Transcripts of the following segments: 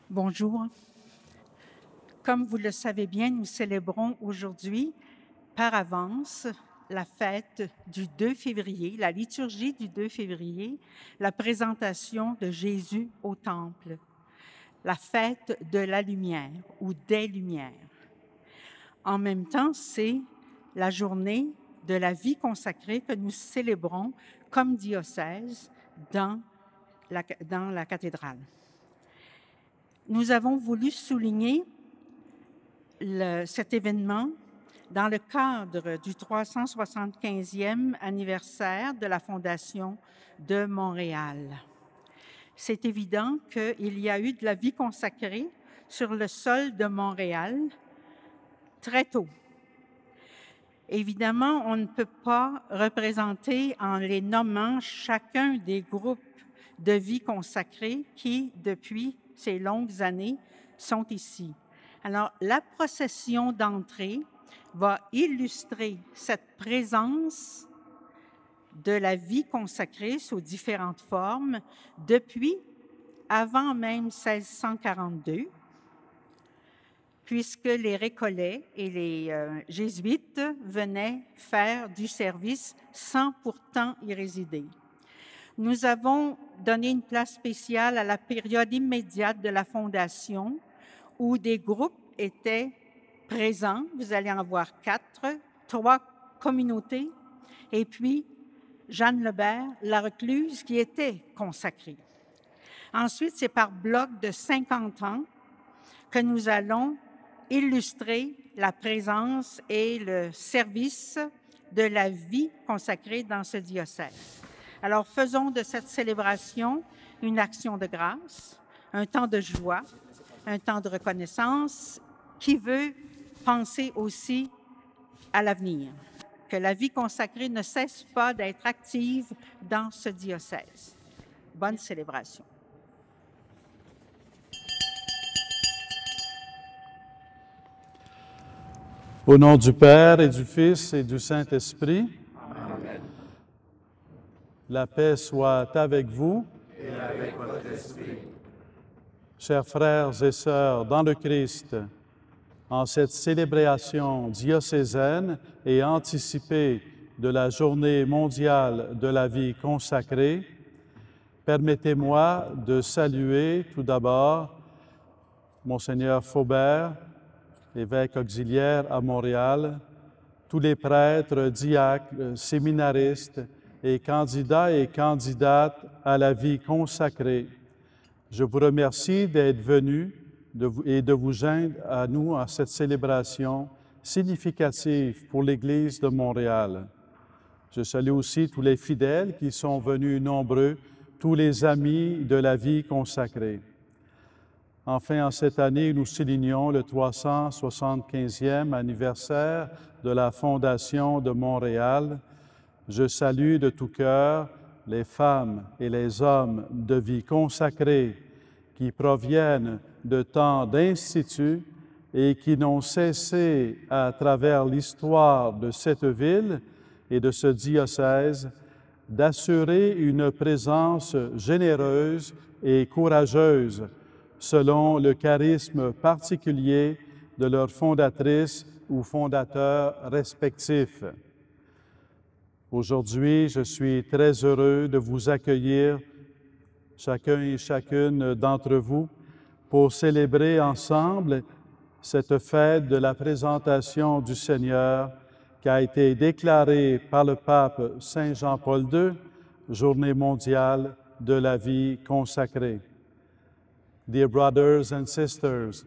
Bonjour. Comme vous le savez bien, nous célébrons aujourd'hui, par avance, la fête du 2 février, la liturgie du 2 février, la présentation de Jésus au Temple, la fête de la lumière ou des lumières. En même temps, c'est la journée de la vie consacrée que nous célébrons comme diocèse dans la cathédrale. Nous avons voulu souligner cet événement dans le cadre du 375e anniversaire de la Fondation de Montréal. C'est évident qu'il y a eu de la vie consacrée sur le sol de Montréal très tôt. Évidemment, on ne peut pas représenter en les nommant chacun des groupes de vie consacrés qui, depuis ces longues années, sont ici. Alors, la procession d'entrée va illustrer cette présence de la vie consacrée sous différentes formes depuis avant même 1642, puisque les Récollets et les Jésuites venaient faire du service sans pourtant y résider. Nous avons donné une place spéciale à la période immédiate de la Fondation, où des groupes étaient présents. Vous allez en voir 4, 3 communautés, et puis Jeanne Lebert, la recluse, qui était consacrée. Ensuite, c'est par bloc de 50 ans que nous allons illustrer la présence et le service de la vie consacrée dans ce diocèse. Alors, faisons de cette célébration une action de grâce, un temps de joie, un temps de reconnaissance qui veut penser aussi à l'avenir, que la vie consacrée ne cesse pas d'être active dans ce diocèse. Bonne célébration. Au nom du Père et du Fils et du Saint-Esprit, Amen. La paix soit avec vous. Et avec votre esprit. Chers frères et sœurs dans le Christ, en cette célébration diocésaine et anticipée de la Journée mondiale de la vie consacrée, permettez-moi de saluer tout d'abord Monseigneur Faubert, évêque auxiliaire à Montréal, tous les prêtres, diacres, séminaristes et candidats et candidates à la vie consacrée. Je vous remercie d'être venus et de vous joindre à nous en cette célébration significative pour l'Église de Montréal. Je salue aussi tous les fidèles qui sont venus nombreux, tous les amis de la vie consacrée. Enfin, en cette année, nous soulignons le 375e anniversaire de la Fondation de Montréal. Je salue de tout cœur les femmes et les hommes de vie consacrée qui proviennent de tant d'instituts et qui n'ont cessé, à travers l'histoire de cette ville et de ce diocèse, d'assurer une présence généreuse et courageuse selon le charisme particulier de leurs fondatrices ou fondateurs respectifs. Aujourd'hui, je suis très heureux de vous accueillir, chacun et chacune d'entre vous, pour célébrer ensemble cette fête de la présentation du Seigneur qui a été déclarée par le pape Saint Jean-Paul II, Journée mondiale de la vie consacrée. Dear brothers and sisters,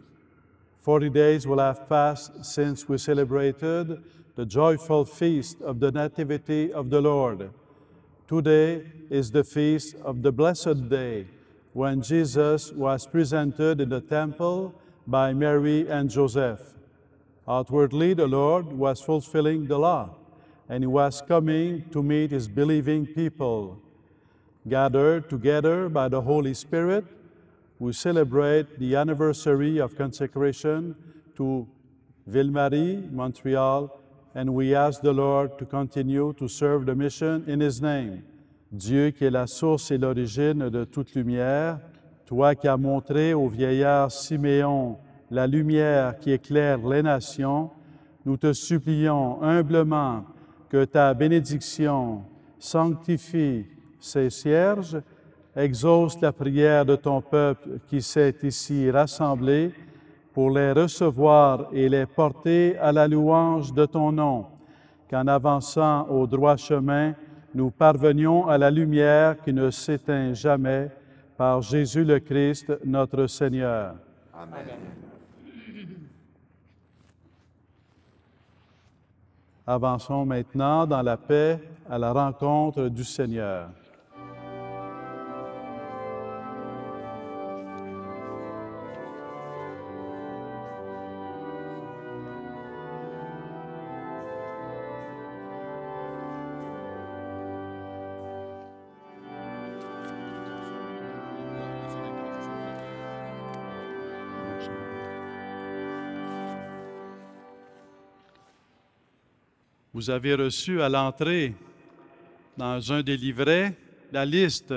40 days will have passed since we celebrated the joyful feast of the Nativity of the Lord. Today is the feast of the Blessed Day, when Jesus was presented in the temple by Mary and Joseph. Outwardly, the Lord was fulfilling the law, and he was coming to meet his believing people. Gathered together by the Holy Spirit, we celebrate the anniversary of consecration to Ville-Marie, Montreal, and we ask the Lord to continue to serve the mission in His name. Dieu qui est la source et l'origine de toute lumière, toi qui as montré au vieillard Siméon la lumière qui éclaire les nations, nous te supplions humblement que ta bénédiction sanctifie ces cierges, exauce la prière de ton peuple qui s'est ici rassemblé pour les recevoir et les porter à la louange de ton nom, qu'en avançant au droit chemin, nous parvenions à la lumière qui ne s'éteint jamais, par Jésus le Christ, notre Seigneur. Amen. Avançons maintenant dans la paix à la rencontre du Seigneur. Vous avez reçu à l'entrée, dans un des livrets, la liste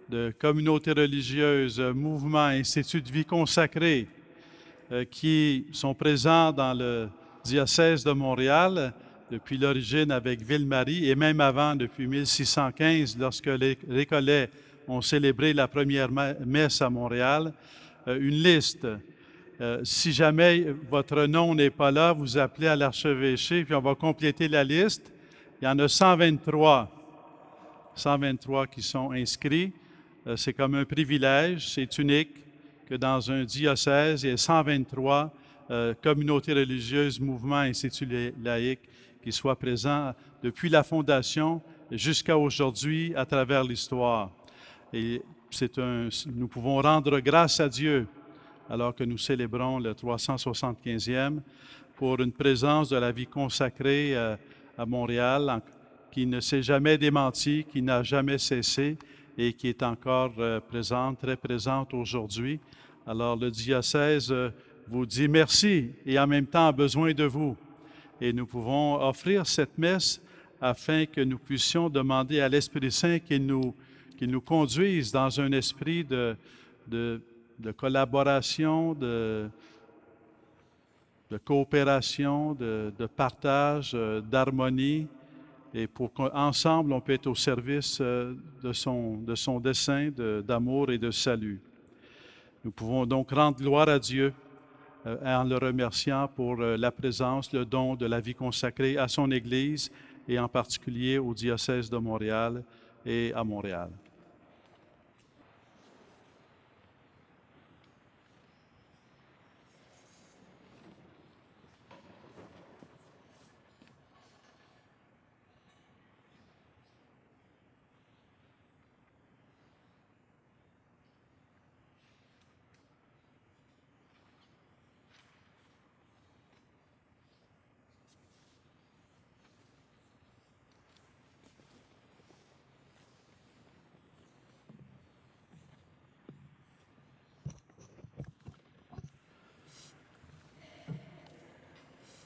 de communautés religieuses, mouvements, instituts de vie consacrés qui sont présents dans le diocèse de Montréal depuis l'origine avec Ville-Marie et même avant, depuis 1615, lorsque les Récollets ont célébré la première messe à Montréal. Une liste. Si jamais votre nom n'est pas là, vous appelez à l'archevêché, puis on va compléter la liste. Il y en a 123 qui sont inscrits. C'est comme un privilège, c'est unique que dans un diocèse, il y ait 123 communautés religieuses, mouvements, instituts laïques qui soient présents depuis la fondation jusqu'à aujourd'hui à travers l'histoire. Et nous pouvons rendre grâce à Dieu alors que nous célébrons le 375e, pour une présence de la vie consacrée à Montréal qui ne s'est jamais démentie, qui n'a jamais cessé et qui est encore présente, très présente aujourd'hui. Alors le diocèse vous dit merci et en même temps a besoin de vous. Et nous pouvons offrir cette messe afin que nous puissions demander à l'Esprit Saint qu'il nous conduise dans un esprit de collaboration, de coopération, de partage, d'harmonie, et pour qu'ensemble, on peut être au service de son dessein d'amour et de salut. Nous pouvons donc rendre gloire à Dieu en le remerciant pour la présence, le don de la vie consacrée à son Église et en particulier au diocèse de Montréal et à Montréal.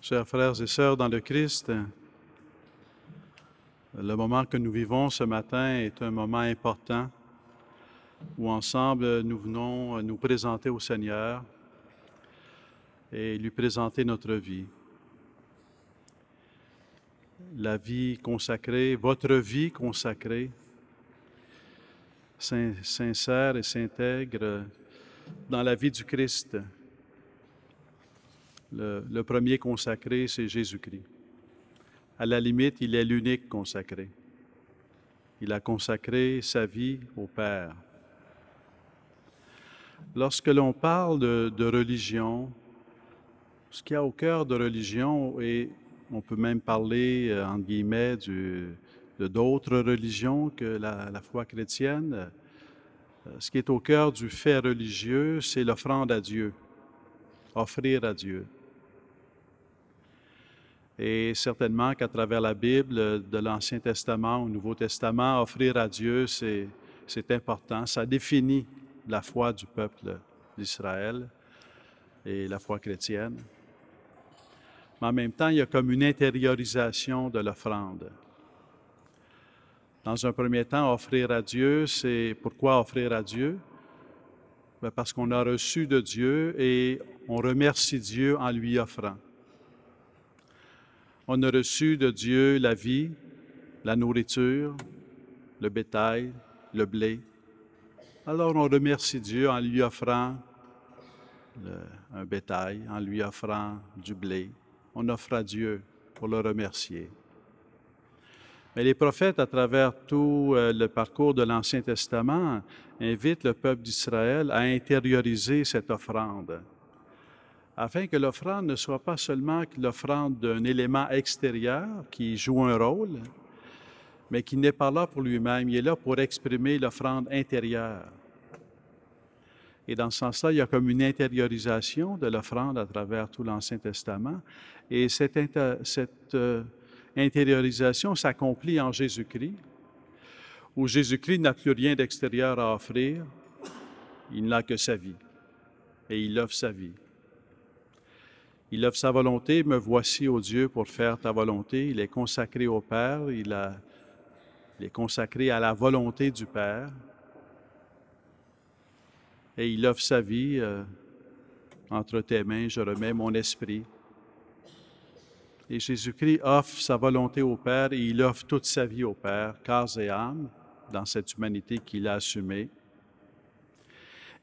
Chers frères et sœurs dans le Christ, le moment que nous vivons ce matin est un moment important où ensemble nous venons nous présenter au Seigneur et lui présenter notre vie. La vie consacrée, votre vie consacrée, sincère et s'intègre dans la vie du Christ. Le premier consacré, c'est Jésus-Christ. À la limite, il est l'unique consacré. Il a consacré sa vie au Père. Lorsque l'on parle de religion, ce qu'il y a au cœur de religion, et on peut même parler, entre guillemets, de d'autres religions que la foi chrétienne, ce qui est au cœur du fait religieux, c'est l'offrande à Dieu, offrir à Dieu. Et certainement qu'à travers la Bible, de l'Ancien Testament au Nouveau Testament, offrir à Dieu, c'est important. Ça définit la foi du peuple d'Israël et la foi chrétienne. Mais en même temps, il y a comme une intériorisation de l'offrande. Dans un premier temps, offrir à Dieu, c'est pourquoi offrir à Dieu? Bien, parce qu'on a reçu de Dieu et on remercie Dieu en lui offrant. On a reçu de Dieu la vie, la nourriture, le bétail, le blé. Alors on remercie Dieu en lui offrant un bétail, en lui offrant du blé. On offre à Dieu pour le remercier. Mais les prophètes, à travers tout le parcours de l'Ancien Testament, invitent le peuple d'Israël à intérioriser cette offrande, afin que l'offrande ne soit pas seulement l'offrande d'un élément extérieur qui joue un rôle, mais qui n'est pas là pour lui-même. Il est là pour exprimer l'offrande intérieure. Et dans ce sens-là, il y a comme une intériorisation de l'offrande à travers tout l'Ancien Testament. Et cette intériorisation s'accomplit en Jésus-Christ, où Jésus-Christ n'a plus rien d'extérieur à offrir, il n'a que sa vie, et il offre sa vie. Il offre sa volonté, me voici, ô Dieu, pour faire ta volonté. Il est consacré au Père, il est consacré à la volonté du Père, et il offre sa vie, entre tes mains, je remets mon esprit. Et Jésus-Christ offre sa volonté au Père et il offre toute sa vie au Père, corps et âme, dans cette humanité qu'il a assumée.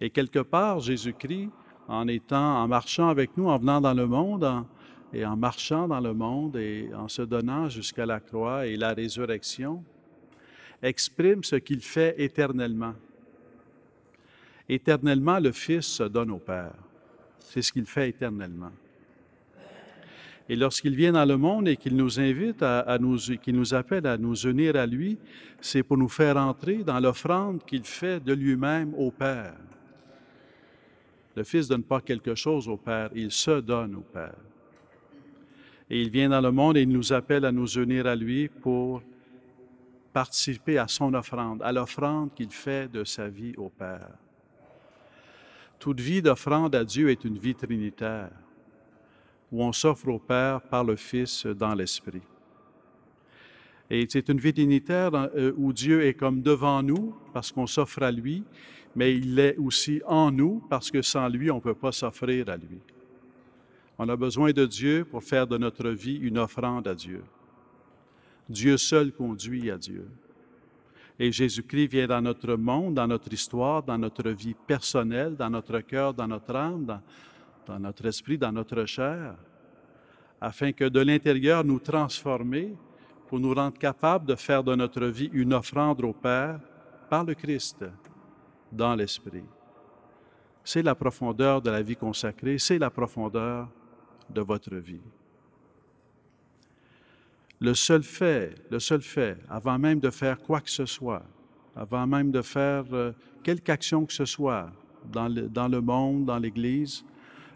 Et quelque part, Jésus-Christ, en marchant avec nous, en venant dans le monde, et en marchant dans le monde et en se donnant jusqu'à la croix et la résurrection, exprime ce qu'il fait éternellement. Éternellement, le Fils se donne au Père. C'est ce qu'il fait éternellement. Et lorsqu'il vient dans le monde et qu'il nous invite qu'il nous appelle à nous unir à lui, c'est pour nous faire entrer dans l'offrande qu'il fait de lui-même au Père. Le Fils ne donne pas quelque chose au Père, il se donne au Père. Et il vient dans le monde et il nous appelle à nous unir à lui pour participer à son offrande, à l'offrande qu'il fait de sa vie au Père. Toute vie d'offrande à Dieu est une vie trinitaire, où on s'offre au Père par le Fils dans l'Esprit. Et c'est une vie trinitaire où Dieu est comme devant nous, parce qu'on s'offre à lui, mais il est aussi en nous, parce que sans lui, on ne peut pas s'offrir à lui. On a besoin de Dieu pour faire de notre vie une offrande à Dieu. Dieu seul conduit à Dieu. Et Jésus-Christ vient dans notre monde, dans notre histoire, dans notre vie personnelle, dans notre cœur, dans notre âme, dans notre esprit, dans notre chair, afin que de l'intérieur nous transformer pour nous rendre capables de faire de notre vie une offrande au Père par le Christ, dans l'Esprit. C'est la profondeur de la vie consacrée, c'est la profondeur de votre vie. Le seul fait, avant même de faire quoi que ce soit, avant même de faire quelque action que ce soit dans le monde, dans l'Église,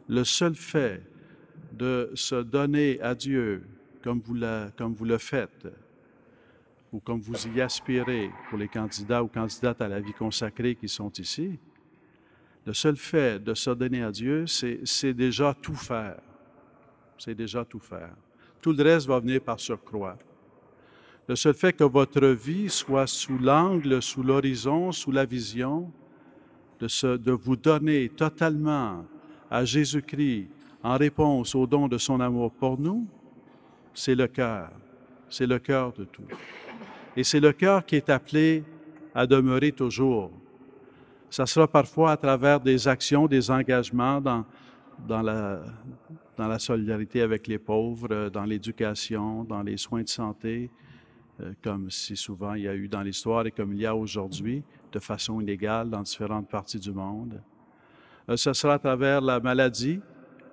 le seul fait de se donner à Dieu comme vous le faites, ou comme vous y aspirez pour les candidats ou candidates à la vie consacrée qui sont ici, le seul fait de se donner à Dieu, c'est déjà tout faire. C'est déjà tout faire. Tout le reste va venir par surcroît. Le seul fait que votre vie soit sous l'angle, sous l'horizon, sous la vision, de vous donner totalement à Jésus-Christ en réponse au don de son amour pour nous, c'est le cœur. C'est le cœur de tout. Et c'est le cœur qui est appelé à demeurer toujours. Ça sera parfois à travers des actions, des engagements dans la solidarité avec les pauvres, dans l'éducation, dans les soins de santé, comme si souvent il y a eu dans l'histoire et comme il y a aujourd'hui, de façon inégale dans différentes parties du monde. Ce sera à travers la maladie,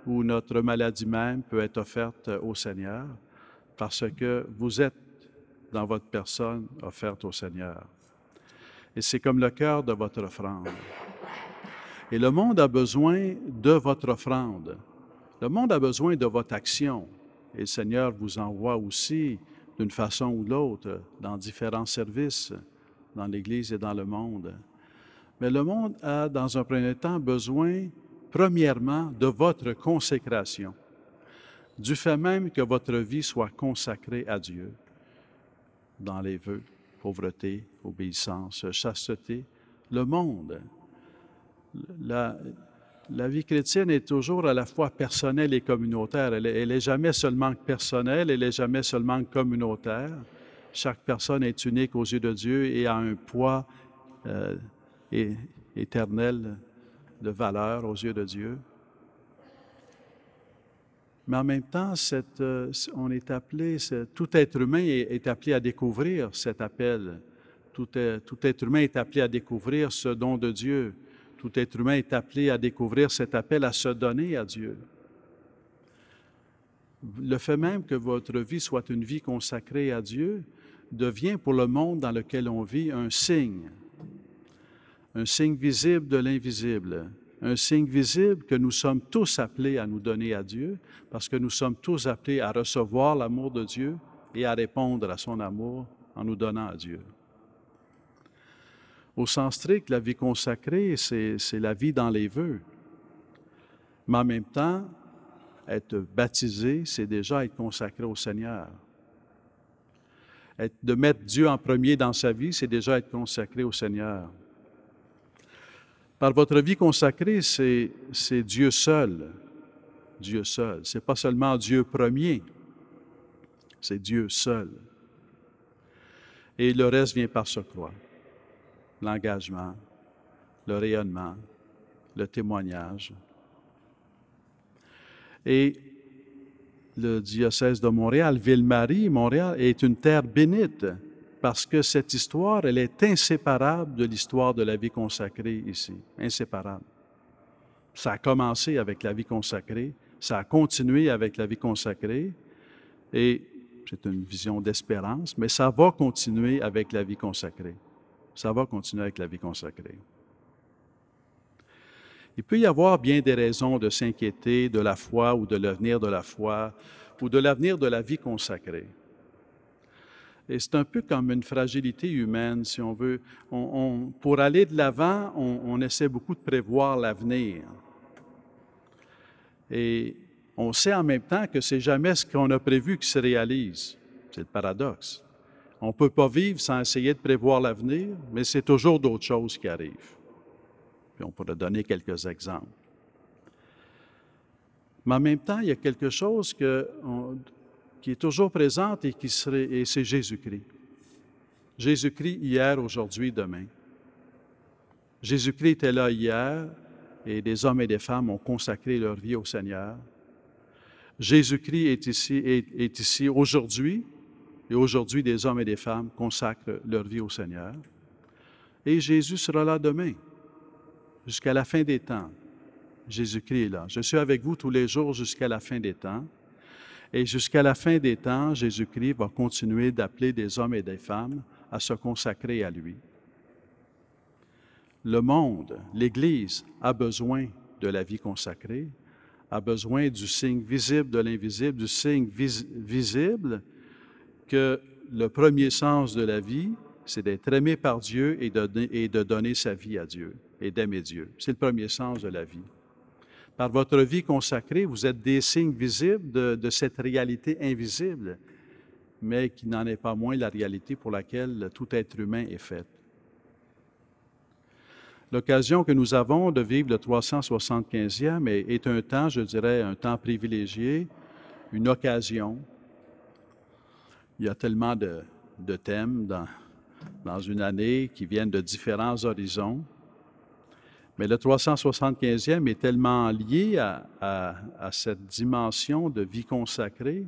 où notre maladie même peut être offerte au Seigneur, parce que vous êtes dans votre personne offerte au Seigneur. Et c'est comme le cœur de votre offrande. Et le monde a besoin de votre offrande. Le monde a besoin de votre action. Et le Seigneur vous envoie aussi, d'une façon ou l'autre, dans différents services, dans l'Église et dans le monde. Mais le monde a, dans un premier temps, besoin, premièrement, de votre consécration, du fait même que votre vie soit consacrée à Dieu, dans les vœux, pauvreté, obéissance, chasteté. Le monde La vie chrétienne est toujours à la fois personnelle et communautaire. Elle est jamais seulement personnelle, elle est jamais seulement communautaire. Chaque personne est unique aux yeux de Dieu et a un poids éternel de valeur aux yeux de Dieu. Mais en même temps, on est appelé, tout être humain est appelé à découvrir cet appel. Tout être humain est appelé à découvrir ce don de Dieu. Tout être humain est appelé à découvrir cet appel à se donner à Dieu. Le fait même que votre vie soit une vie consacrée à Dieu devient pour le monde dans lequel on vit un signe visible de l'invisible, un signe visible que nous sommes tous appelés à nous donner à Dieu, parce que nous sommes tous appelés à recevoir l'amour de Dieu et à répondre à son amour en nous donnant à Dieu. Au sens strict, la vie consacrée, c'est la vie dans les vœux. Mais en même temps, être baptisé, c'est déjà être consacré au Seigneur. De mettre Dieu en premier dans sa vie, c'est déjà être consacré au Seigneur. Par votre vie consacrée, c'est Dieu seul. Dieu seul. Ce n'est pas seulement Dieu premier, c'est Dieu seul. Et le reste vient par surcroît. L'engagement, le rayonnement, le témoignage. Et le diocèse de Montréal, Ville-Marie, Montréal, est une terre bénite parce que cette histoire, elle est inséparable de l'histoire de la vie consacrée ici. Inséparable. Ça a commencé avec la vie consacrée, ça a continué avec la vie consacrée, et c'est une vision d'espérance, mais ça va continuer avec la vie consacrée. Ça va continuer avec la vie consacrée. Il peut y avoir bien des raisons de s'inquiéter de la foi ou de l'avenir de la foi ou de l'avenir de la vie consacrée. Et c'est un peu comme une fragilité humaine, si on veut. Pour aller de l'avant, on essaie beaucoup de prévoir l'avenir. Et on sait en même temps que c'est jamais ce qu'on a prévu qui se réalise. C'est le paradoxe. On ne peut pas vivre sans essayer de prévoir l'avenir, mais c'est toujours d'autres choses qui arrivent. Puis on pourrait donner quelques exemples. Mais en même temps, il y a quelque chose qui est toujours présent et c'est Jésus-Christ. Jésus-Christ hier, aujourd'hui, demain. Jésus-Christ était là hier et des hommes et des femmes ont consacré leur vie au Seigneur. Jésus-Christ est ici aujourd'hui. Et aujourd'hui, des hommes et des femmes consacrent leur vie au Seigneur. Et Jésus sera là demain, jusqu'à la fin des temps. Jésus-Christ est là. Je suis avec vous tous les jours jusqu'à la fin des temps. Et jusqu'à la fin des temps, Jésus-Christ va continuer d'appeler des hommes et des femmes à se consacrer à lui. Le monde, l'Église, a besoin de la vie consacrée, a besoin du signe visible de l'invisible, du signe visible que le premier sens de la vie, c'est d'être aimé par Dieu et de donner sa vie à Dieu et d'aimer Dieu. C'est le premier sens de la vie. Par votre vie consacrée, vous êtes des signes visibles de cette réalité invisible, mais qui n'en est pas moins la réalité pour laquelle tout être humain est fait. L'occasion que nous avons de vivre le 375e est un temps, je dirais, un temps privilégié, une occasion. Il y a tellement de thèmes dans une année qui viennent de différents horizons. Mais le 375e est tellement lié à cette dimension de vie consacrée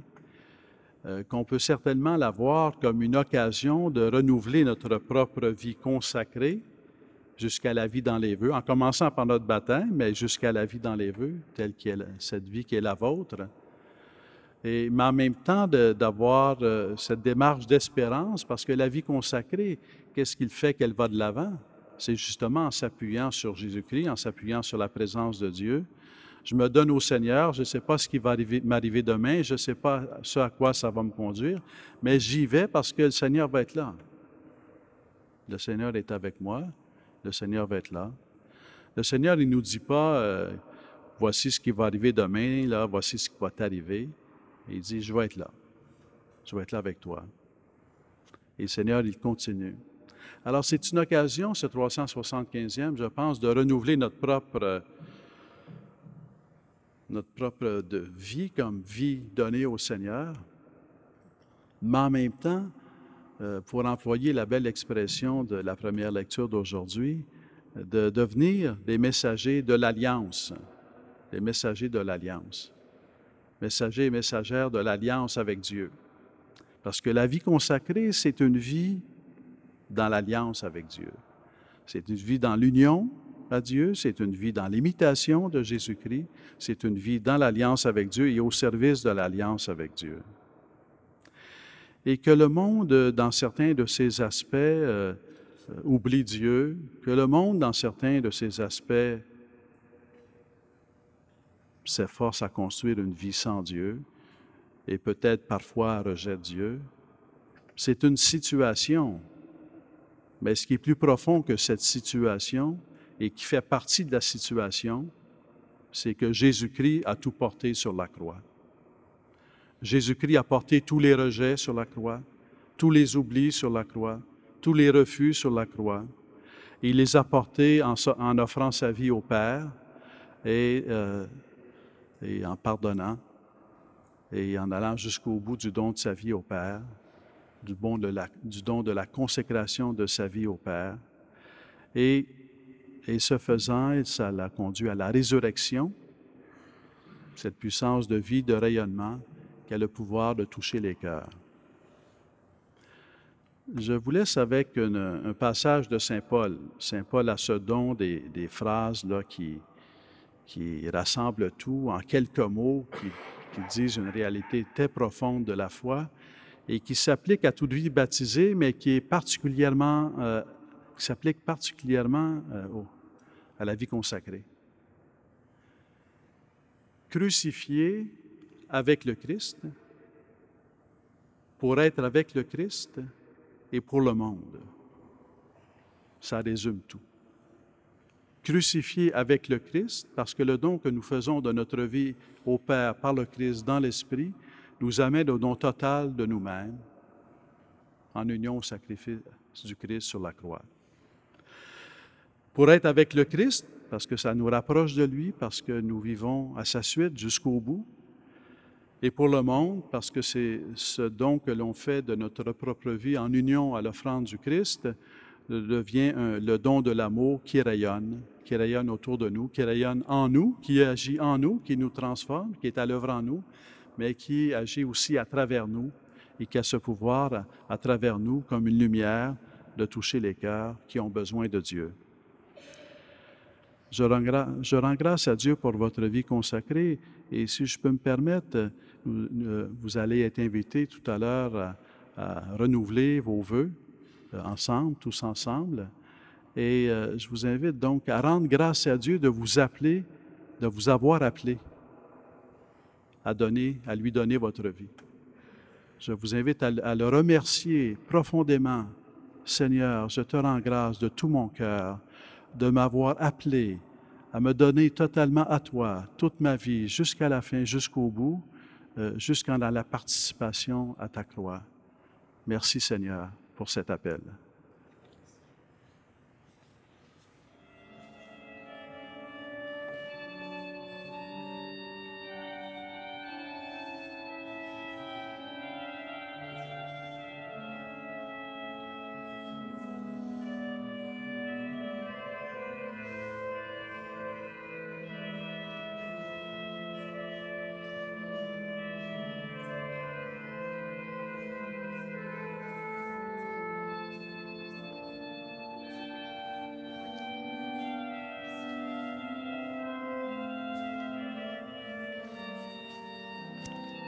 qu'on peut certainement la voir comme une occasion de renouveler notre propre vie consacrée jusqu'à la vie dans les vœux, en commençant par notre baptême, mais jusqu'à la vie dans les vœux, telle qu'est cette vie qui est la vôtre. Mais en même temps, d'avoir cette démarche d'espérance, parce que la vie consacrée, qu'est-ce qu'il fait qu'elle va de l'avant? C'est justement en s'appuyant sur Jésus-Christ, en s'appuyant sur la présence de Dieu. Je me donne au Seigneur, je ne sais pas ce qui va m'arriver demain, je ne sais pas ce à quoi ça va me conduire, mais j'y vais parce que le Seigneur va être là. Le Seigneur est avec moi, le Seigneur va être là. Le Seigneur, il ne nous dit pas, voici ce qui va arriver demain, là, voici ce qui va t'arriver. Il dit, je vais être là. Je vais être là avec toi. Et le Seigneur, il continue. Alors, c'est une occasion, ce 375e, je pense, de renouveler notre propre de vie comme vie donnée au Seigneur, mais en même temps, pour employer la belle expression de la première lecture d'aujourd'hui, de devenir des messagers de l'Alliance, des messagers de l'Alliance, messagers et messagères de l'Alliance avec Dieu. Parce que la vie consacrée, c'est une vie dans l'Alliance avec Dieu. C'est une vie dans l'union à Dieu, c'est une vie dans l'imitation de Jésus-Christ, c'est une vie dans l'Alliance avec Dieu et au service de l'Alliance avec Dieu. Et que le monde, dans certains de ses aspects, oublie Dieu, que le monde, dans certains de ses aspects, s'efforce à construire une vie sans Dieu et peut-être parfois rejette Dieu. C'est une situation, mais ce qui est plus profond que cette situation et qui fait partie de la situation, c'est que Jésus-Christ a tout porté sur la croix. Jésus-Christ a porté tous les rejets sur la croix, tous les oublis sur la croix, tous les refus sur la croix. Il les a portés en offrant sa vie au Père et en pardonnant et en allant jusqu'au bout du don de sa vie au Père, du don de la consécration de sa vie au Père. Et ce faisant, ça l'a conduit à la résurrection, cette puissance de vie, de rayonnement, qui a le pouvoir de toucher les cœurs. Je vous laisse avec un passage de Saint Paul. Saint Paul a ce don des phrases là, qui rassemblent tout en quelques mots, qui disent une réalité très profonde de la foi et qui s'applique à toute vie baptisée, mais qui s'applique particulièrement à la vie consacrée. Crucifié avec le Christ, pour être avec le Christ et pour le monde. Ça résume tout. Crucifié avec le Christ, parce que le don que nous faisons de notre vie au Père par le Christ dans l'Esprit nous amène au don total de nous-mêmes, en union au sacrifice du Christ sur la croix. Pour être avec le Christ, parce que ça nous rapproche de lui, parce que nous vivons à sa suite jusqu'au bout, et pour le monde, parce que c'est ce don que l'on fait de notre propre vie en union à l'offrande du Christ, devient le don de l'amour qui rayonne autour de nous, qui rayonne en nous, qui agit en nous, qui nous transforme, qui est à l'œuvre en nous, mais qui agit aussi à travers nous et qui a ce pouvoir à travers nous comme une lumière de toucher les cœurs qui ont besoin de Dieu. Je rends grâce à Dieu pour votre vie consacrée et si je peux me permettre, vous allez être invités tout à l'heure à renouveler vos vœux ensemble, tous ensemble. Et je vous invite donc à rendre grâce à Dieu de vous appeler, de vous avoir appelé à lui donner votre vie. Je vous invite à le remercier profondément. Seigneur, je te rends grâce de tout mon cœur de m'avoir appelé à me donner totalement à toi toute ma vie jusqu'à la fin, jusqu'au bout, jusqu'à la participation à ta croix. Merci Seigneur pour cet appel.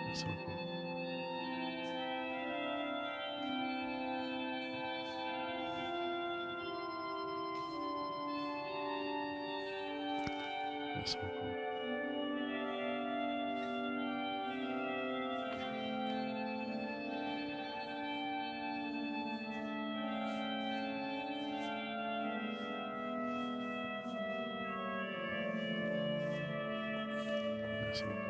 Merci beaucoup. Merci beaucoup. Merci beaucoup.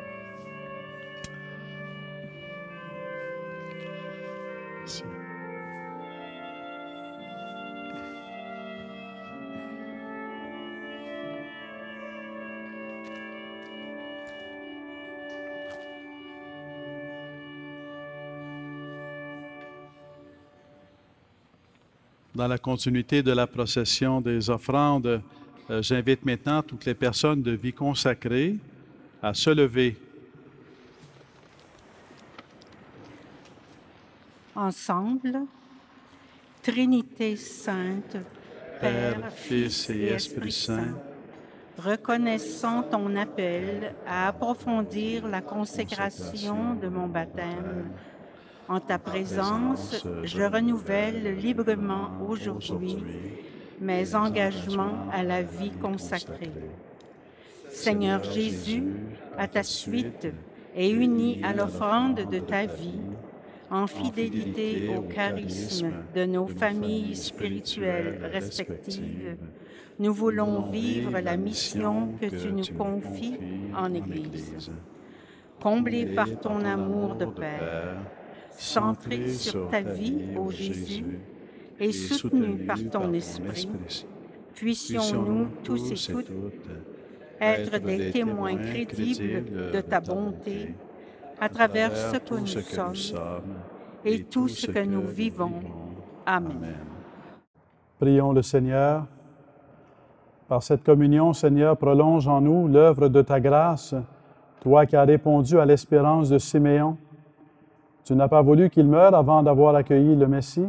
Merci. Dans la continuité de la procession des offrandes, j'invite maintenant toutes les personnes de vie consacrée à se lever. Ensemble, Trinité sainte, Père, Fils et Esprit Saint, reconnaissant ton appel à approfondir la consécration de mon baptême, en ta présence, je renouvelle librement aujourd'hui mes engagements à la vie consacrée. Seigneur Jésus, à ta suite et uni à l'offrande de ta vie, en fidélité au charisme de nos familles spirituelles respectives, nous voulons vivre la mission que tu nous confies en Église. Comblé par ton amour de Père, centré sur ta vie, ô Jésus, et soutenu par ton Esprit, puissions-nous tous et toutes être des témoins crédibles de ta bonté à travers ce que nous sommes et tout ce que nous vivons. Amen. Prions le Seigneur. Par cette communion, Seigneur, prolonge en nous l'œuvre de ta grâce, toi qui as répondu à l'espérance de Siméon. Tu n'as pas voulu qu'il meure avant d'avoir accueilli le Messie.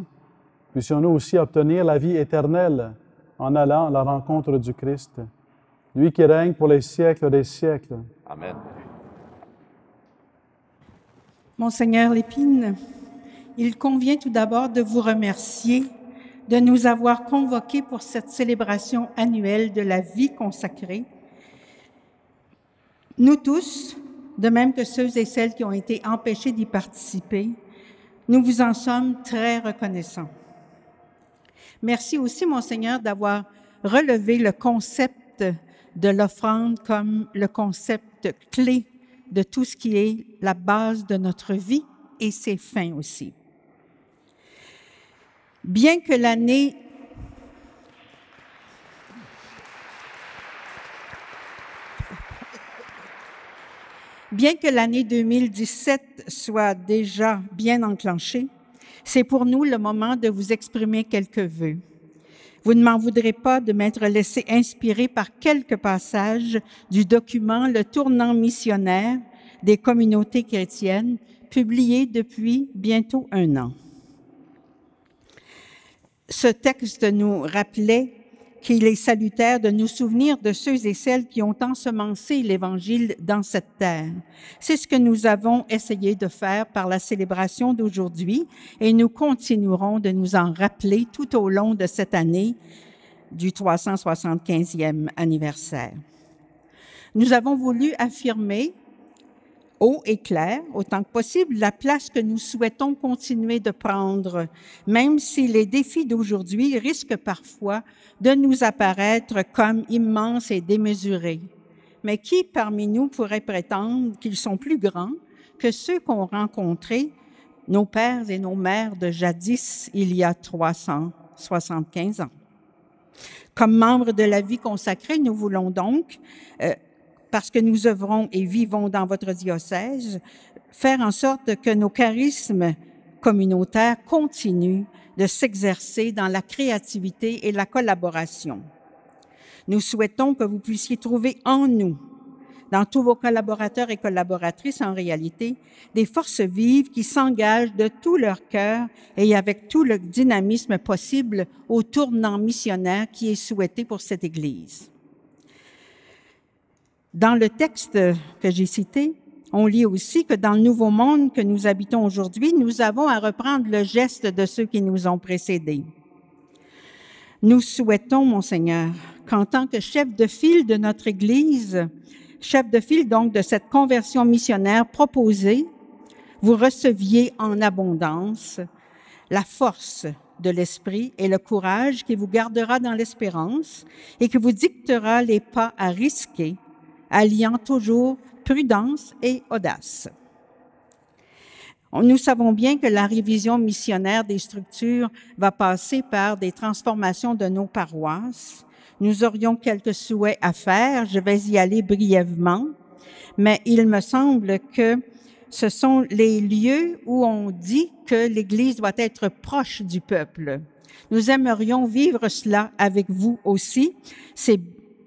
Puissions-nous aussi obtenir la vie éternelle en allant à la rencontre du Christ, lui qui règne pour les siècles des siècles. Amen. Monseigneur Lépine, il convient tout d'abord de vous remercier de nous avoir convoqués pour cette célébration annuelle de la vie consacrée. Nous tous, de même que ceux et celles qui ont été empêchés d'y participer, nous vous en sommes très reconnaissants. Merci aussi, Monseigneur, d'avoir relevé le concept de l'offrande comme le concept clé de tout ce qui est la base de notre vie et ses fins aussi. Bien que l'année Bien que l'année 2017 soit déjà bien enclenchée, c'est pour nous le moment de vous exprimer quelques vœux. Vous ne m'en voudrez pas de m'être laissé inspirer par quelques passages du document « Le tournant missionnaire des communautés chrétiennes » publié depuis bientôt 1 an. Ce texte nous rappelait qu'il est salutaire de nous souvenir de ceux et celles qui ont ensemencé l'Évangile dans cette terre. C'est ce que nous avons essayé de faire par la célébration d'aujourd'hui et nous continuerons de nous en rappeler tout au long de cette année du 375e anniversaire. Nous avons voulu affirmer haut et clair, autant que possible, la place que nous souhaitons continuer de prendre, même si les défis d'aujourd'hui risquent parfois de nous apparaître comme immenses et démesurés. Mais qui parmi nous pourrait prétendre qu'ils sont plus grands que ceux qu'ont rencontrés nos pères et nos mères de jadis, il y a 375 ans? Comme membres de la vie consacrée, nous voulons donc parce que nous œuvrons et vivons dans votre diocèse, faire en sorte que nos charismes communautaires continuent de s'exercer dans la créativité et la collaboration. Nous souhaitons que vous puissiez trouver en nous, dans tous vos collaborateurs et collaboratrices en réalité, des forces vives qui s'engagent de tout leur cœur et avec tout le dynamisme possible au tournant missionnaire qui est souhaité pour cette Église. Dans le texte que j'ai cité, on lit aussi que dans le nouveau monde que nous habitons aujourd'hui, nous avons à reprendre le geste de ceux qui nous ont précédés. Nous souhaitons, Monseigneur, qu'en tant que chef de file de notre Église, chef de file donc de cette conversion missionnaire proposée, vous receviez en abondance la force de l'esprit et le courage qui vous gardera dans l'espérance et qui vous dictera les pas à risquer, alliant toujours prudence et audace. Nous savons bien que la révision missionnaire des structures va passer par des transformations de nos paroisses. Nous aurions quelques souhaits à faire, je vais y aller brièvement, mais il me semble que ce sont les lieux où on dit que l'Église doit être proche du peuple. Nous aimerions vivre cela avec vous aussi.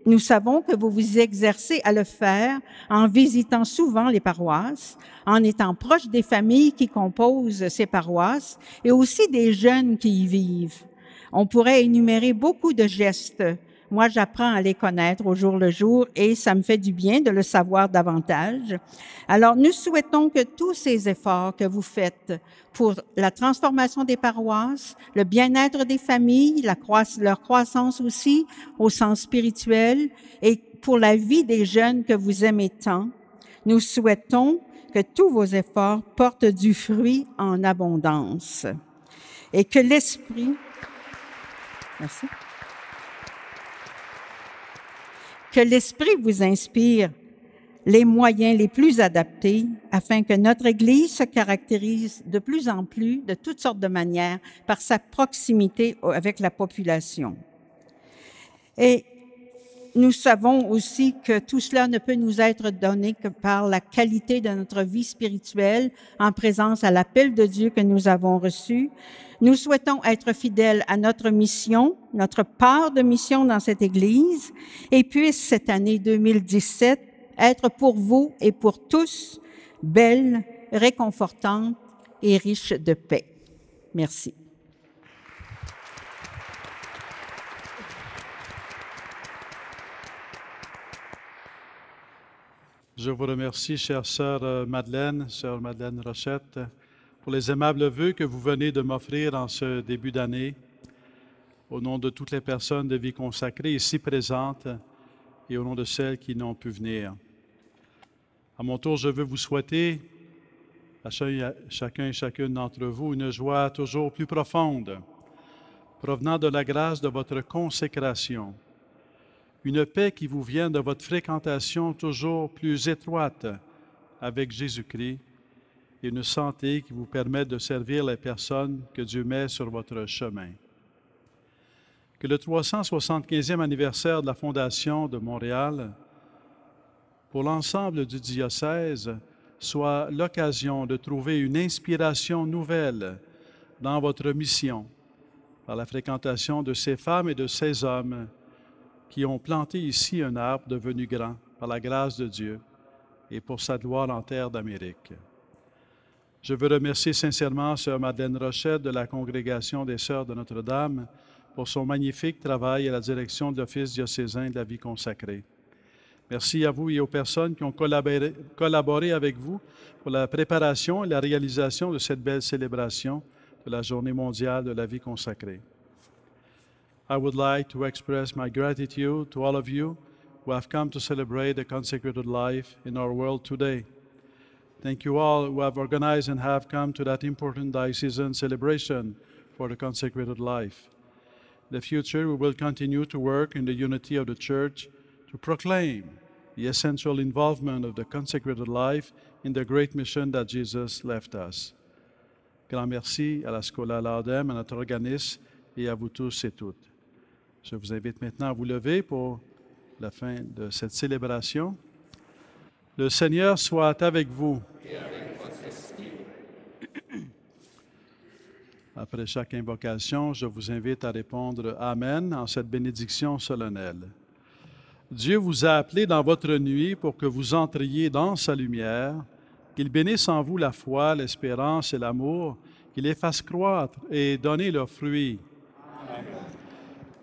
Nous savons que vous vous exercez à le faire en visitant souvent les paroisses, en étant proche des familles qui composent ces paroisses et aussi des jeunes qui y vivent. On pourrait énumérer beaucoup de gestes. Moi, j'apprends à les connaître au jour le jour et ça me fait du bien de le savoir davantage. Alors, nous souhaitons que tous ces efforts que vous faites pour la transformation des paroisses, le bien-être des familles, leur croissance aussi au sens spirituel et pour la vie des jeunes que vous aimez tant, nous souhaitons que tous vos efforts portent du fruit en abondance et que l'Esprit... Merci. Que l'Esprit vous inspire les moyens les plus adaptés afin que notre Église se caractérise de plus en plus, de toutes sortes de manières, par sa proximité avec la population. Et nous savons aussi que tout cela ne peut nous être donné que par la qualité de notre vie spirituelle en présence à l'appel de Dieu que nous avons reçu. Nous souhaitons être fidèles à notre mission, notre part de mission dans cette Église, et puisse cette année 2017 être pour vous et pour tous belle, réconfortante et riche de paix. Merci. Je vous remercie, chère sœur Madeleine Rochette, pour les aimables vœux que vous venez de m'offrir en ce début d'année, au nom de toutes les personnes de vie consacrée ici présentes et au nom de celles qui n'ont pu venir. À mon tour, je veux vous souhaiter, à chacun et chacune d'entre vous, une joie toujours plus profonde, provenant de la grâce de votre consécration, une paix qui vous vient de votre fréquentation toujours plus étroite avec Jésus-Christ et une santé qui vous permet de servir les personnes que Dieu met sur votre chemin. Que le 375e anniversaire de la Fondation de Montréal, pour l'ensemble du diocèse, soit l'occasion de trouver une inspiration nouvelle dans votre mission par la fréquentation de ces femmes et de ces hommes qui ont planté ici un arbre devenu grand par la grâce de Dieu et pour sa gloire en terre d'Amérique. Je veux remercier sincèrement Sœur Madeleine Rochette de la Congrégation des Sœurs de Notre-Dame pour son magnifique travail à la direction de l'Office diocésain de la vie consacrée. Merci à vous et aux personnes qui ont collaboré avec vous pour la préparation et la réalisation de cette belle célébration de la Journée mondiale de la vie consacrée. I would like to express my gratitude to all of you who have come to celebrate the consecrated life in our world today. Thank you all who have organized and have come to that important diocesan celebration for the consecrated life. In the future, we will continue to work in the unity of the Church to proclaim the essential involvement of the consecrated life in the great mission that Jesus left us. Grand merci à la Schola Laudem, à notre organisme et à vous tous et toutes. Je vous invite maintenant à vous lever pour la fin de cette célébration. Le Seigneur soit avec vous. Et avec votre esprit. Après chaque invocation, je vous invite à répondre « Amen » en cette bénédiction solennelle. Dieu vous a appelé dans votre nuit pour que vous entriez dans sa lumière, qu'il bénisse en vous la foi, l'espérance et l'amour, qu'il les fasse croître et donner leurs fruits. Amen.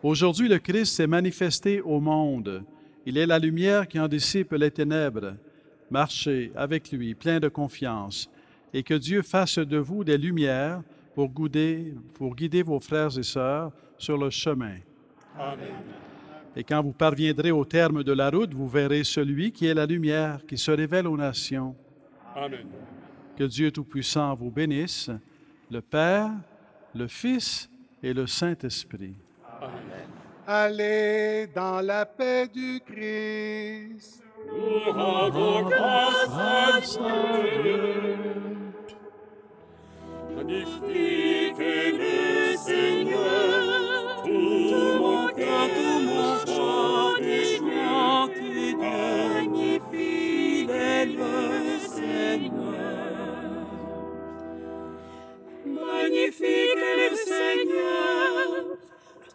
Aujourd'hui, le Christ s'est manifesté au monde. Il est la lumière qui en dissipe les ténèbres. Marchez avec lui, plein de confiance, et que Dieu fasse de vous des lumières pour guider vos frères et sœurs sur le chemin. Amen. Et quand vous parviendrez au terme de la route, vous verrez celui qui est la lumière, qui se révèle aux nations. Amen. Que Dieu Tout-Puissant vous bénisse, le Père, le Fils et le Saint-Esprit. Amen. Allez dans la paix du Christ. Nous rendons grâce à Dieu. Magnifiquez le Seigneur, tout mon cœur, tout mon chant et chante, magnifie le Seigneur. Magnifiquez le Seigneur,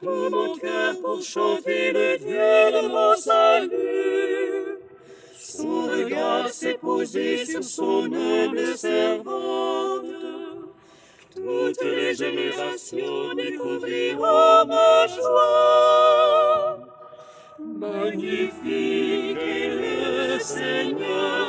tout mon cœur pour chanter le Dieu de mon salut. Son regard s'est posé sur son humble servante. Toutes les générations découvriront ma joie. Magnifique est le Seigneur.